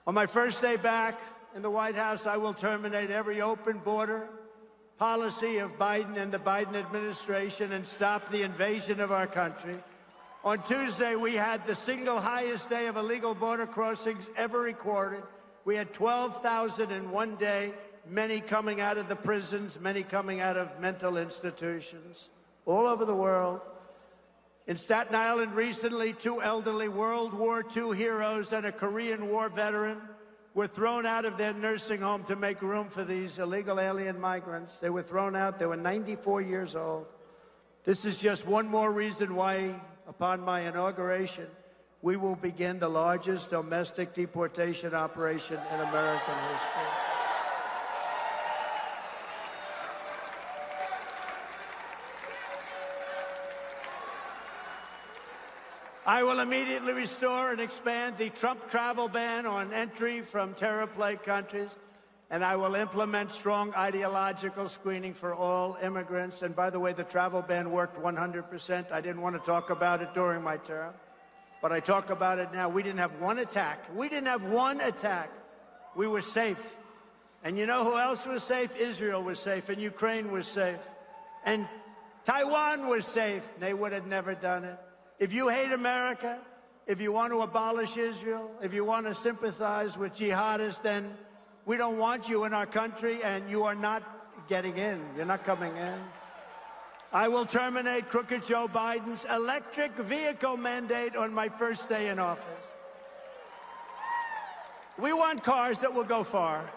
On my first day back in the White House, I will terminate every open border policy of Biden and the Biden administration and stop the invasion of our country. On Tuesday, we had the single highest day of illegal border crossings ever recorded. We had 12,000 in one day, many coming out of the prisons, many coming out of mental institutions all over the world. In Staten Island recently, 2 elderly World War II heroes and a Korean War veteran were thrown out of their nursing home to make room for these illegal alien migrants. They were thrown out. They were 94 years old. This is just one more reason why, upon my inauguration, we will begin the largest domestic deportation operation in American history. I will immediately restore and expand the Trump travel ban on entry from terror-plagued countries, and I will implement strong ideological screening for all immigrants. And by the way, the travel ban worked 100%. I didn't want to talk about it during my term, but I talk about it now. We didn't have one attack. We didn't have one attack. We were safe. And you know who else was safe? Israel was safe, and Ukraine was safe, and Taiwan was safe. They would have never done it. If you hate America, if you want to abolish Israel, if you want to sympathize with jihadists, then we don't want you in our country, and you are not getting in. You're not coming in. I will terminate crooked Joe Biden's electric vehicle mandate on my first day in office. We want cars that will go far.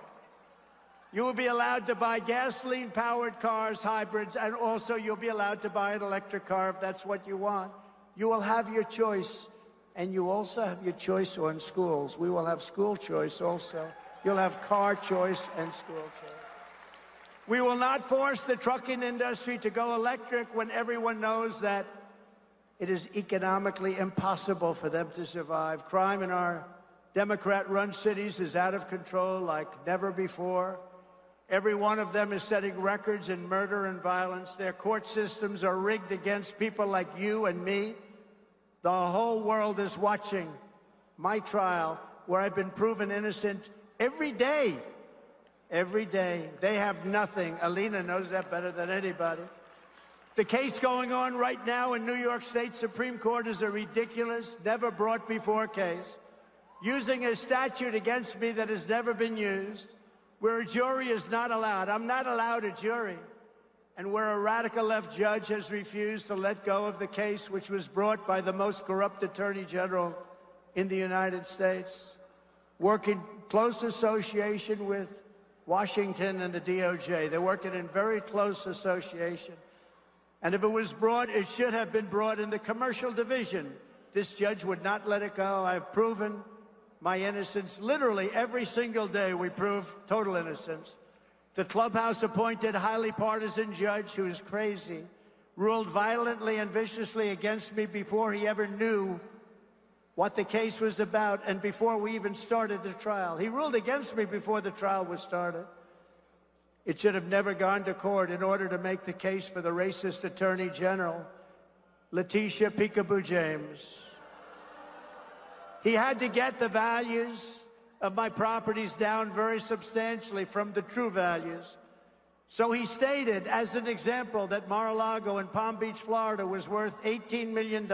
You will be allowed to buy gasoline-powered cars, hybrids, and also you'll be allowed to buy an electric car if that's what you want. You will have your choice, and you also have your choice on schools. We will have school choice also. You'll have car choice and school choice. We will not force the trucking industry to go electric when everyone knows that it is economically impossible for them to survive. Crime in our Democrat-run cities is out of control like never before. Every one of them is setting records in murder and violence. Their court systems are rigged against people like you and me. The whole world is watching my trial, where I've been proven innocent every day. Every day. They have nothing. Alina knows that better than anybody. The case going on right now in New York State Supreme Court is a ridiculous, never brought before case, using a statute against me that has never been used, where a jury is not allowed. I'm not allowed a jury. And where a radical left judge has refused to let go of the case which was brought by the most corrupt attorney general in the United States, working close association with Washington and the DOJ. They're working in very close association. And if it was brought, it should have been brought in the commercial division. This judge would not let it go. I've proven my innocence. Literally every single day we prove total innocence. The clubhouse-appointed, highly partisan judge, who is crazy, ruled violently and viciously against me before he ever knew what the case was about and before we even started the trial. He ruled against me before the trial was started. It should have never gone to court in order to make the case for the racist Attorney General, Letitia Peekaboo James. He had to get the values of my properties down very substantially from the true values. So he stated, as an example, that Mar-a-Lago in Palm Beach, Florida was worth $18 million,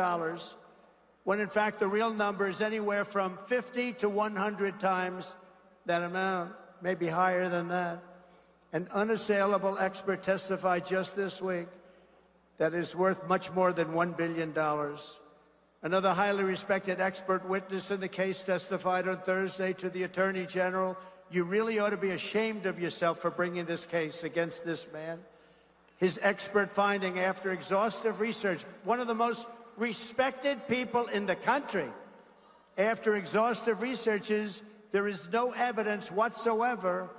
when in fact the real number is anywhere from 50 to 100 times that amount, maybe higher than that. An unassailable expert testified just this week that is worth much more than $1 billion. Another highly respected expert witness in the case testified on Thursday to the Attorney General, "You really ought to be ashamed of yourself for bringing this case against this man." His expert finding after exhaustive research, one of the most respected people in the country, after exhaustive research, is there is no evidence whatsoever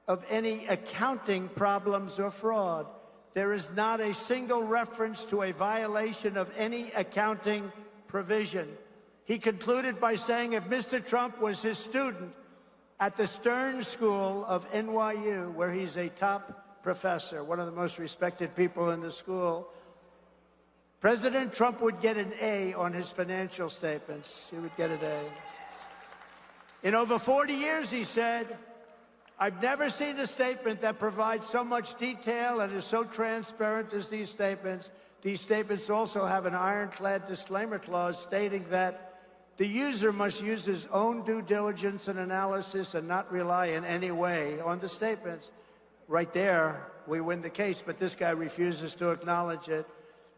of any accounting problems or fraud. There is not a single reference to a violation of any accounting provision. He concluded by saying if Mr. Trump was his student at the Stern School of NYU, where he's a top professor, one of the most respected people in the school, President Trump would get an A on his financial statements. He would get an A. In over 40 years, he said, I've never seen a statement that provides so much detail and is so transparent as these statements. These statements also have an ironclad disclaimer clause stating that the user must use his own due diligence and analysis and not rely in any way on the statements. Right there, we win the case, but this guy refuses to acknowledge it.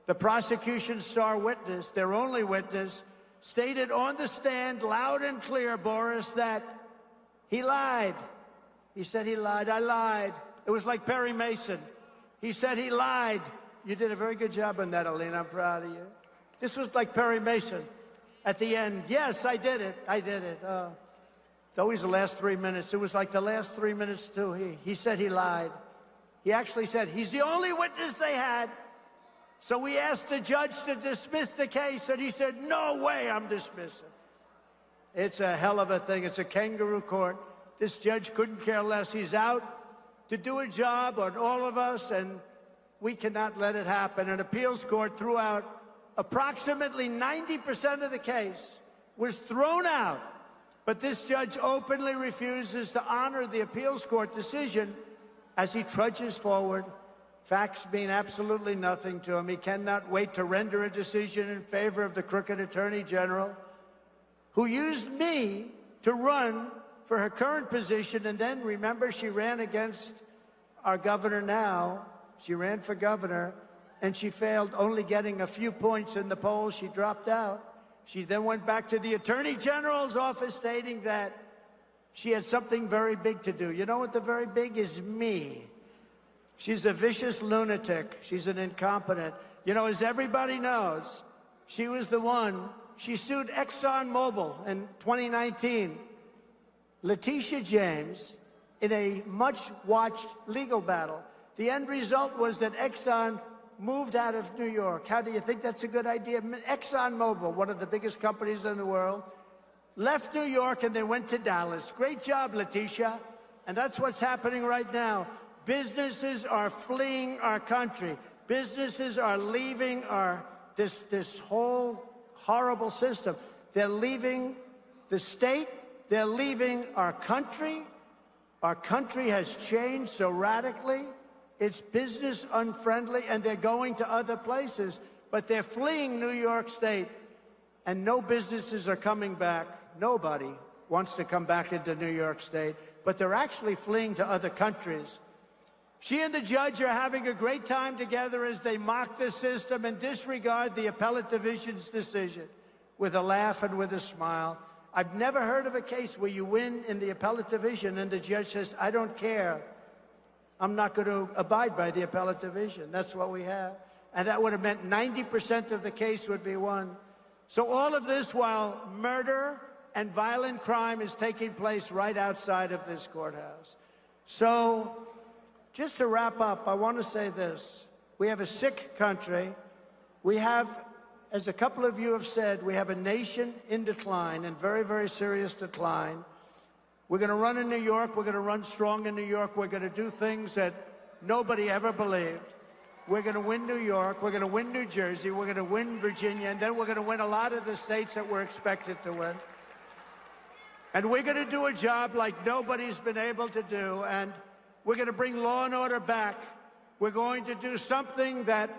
The prosecution's star witness, their only witness, stated on the stand loud and clear, Boris, that he lied. He said he lied. I lied. It was like Perry Mason. He said he lied. You did a very good job on that, Alina. I'm proud of you. This was like Perry Mason. At the end, yes, I did it. I did it. It's always the last 3 minutes. It was like the last 3 minutes, too. He said he lied. He actually said he's the only witness they had. So we asked the judge to dismiss the case, and he said, no way I'm dismissing. It's a hell of a thing. It's a kangaroo court. This judge couldn't care less. He's out to do a job on all of us, and we cannot let it happen. An appeals court threw out approximately 90% of the case, was thrown out. But this judge openly refuses to honor the appeals court decision as he trudges forward. Facts mean absolutely nothing to him. He cannot wait to render a decision in favor of the crooked Attorney General, who used me to run for her current position. And then, remember, she ran against our governor now. She ran for governor, and she failed, only getting a few points in the polls. She dropped out. She then went back to the Attorney General's office stating that she had something very big to do. You know what the very big is? Me. She's a vicious lunatic. She's an incompetent. You know, as everybody knows, she was the one. She sued ExxonMobil in 2019. Letitia James, in a much-watched legal battle. The end result was that Exxon moved out of New York. How do you think that's a good idea? ExxonMobil, one of the biggest companies in the world, left New York and they went to Dallas. Great job, Letitia. And that's what's happening right now. Businesses are fleeing our country. Businesses are leaving this whole horrible system. They're leaving the state. They're leaving our country. Our country has changed so radically. It's business unfriendly, and they're going to other places. But they're fleeing New York State, and no businesses are coming back. Nobody wants to come back into New York State, but they're actually fleeing to other countries. She and the judge are having a great time together as they mock the system and disregard the appellate division's decision with a laugh and with a smile. I've never heard of a case where you win in the appellate division and the judge says, I don't care. I'm not going to abide by the appellate division. That's what we have. And that would have meant 90% of the case would be won. So all of this while murder and violent crime is taking place right outside of this courthouse. So just to wrap up, I want to say this. We have a sick country. We have, as a couple of you have said, we have a nation in decline, in very, very serious decline. We're going to run in New York. We're going to run strong in New York. We're going to do things that nobody ever believed. We're going to win New York. We're going to win New Jersey. We're going to win Virginia. And then we're going to win a lot of the states that we're expected to win. And we're going to do a job like nobody's been able to do. And we're going to bring law and order back. We're going to do something that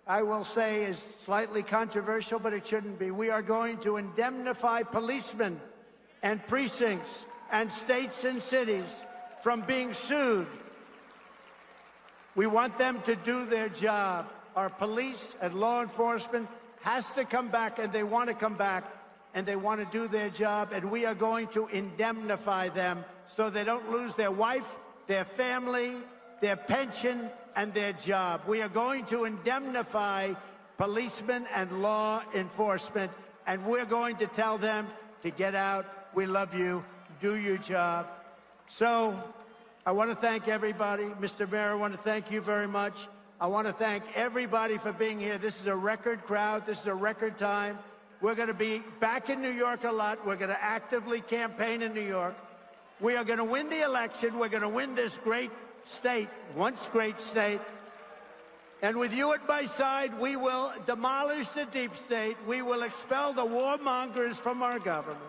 I will say is slightly controversial, but it shouldn't be. We are going to indemnify policemen and precincts and states and cities from being sued. We want them to do their job. Our police and law enforcement has to come back, and they want to come back, and they want to do their job, and we are going to indemnify them so they don't lose their wife, their family, their pension, and their job. We are going to indemnify policemen and law enforcement, and we're going to tell them to get out. We love you. Do your job. So I want to thank everybody. Mr. Mayor, I want to thank you very much. I want to thank everybody for being here. This is a record crowd. This is a record time. We're going to be back in New York a lot. We're going to actively campaign in New York. We are going to win the election. We're going to win this great state, once great state. And with you at my side, we will demolish the deep state. We will expel the warmongers from our government.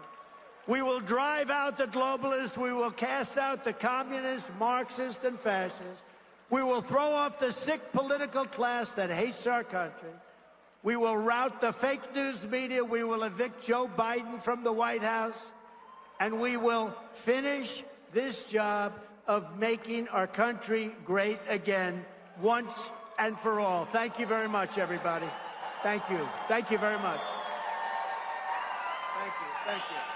We will drive out the globalists. We will cast out the communists, Marxists, and fascists. We will throw off the sick political class that hates our country. We will rout the fake news media. We will evict Joe Biden from the White House. And we will finish this job of making our country great again once and for all. Thank you very much, everybody. Thank you. Thank you very much. Thank you. Thank you.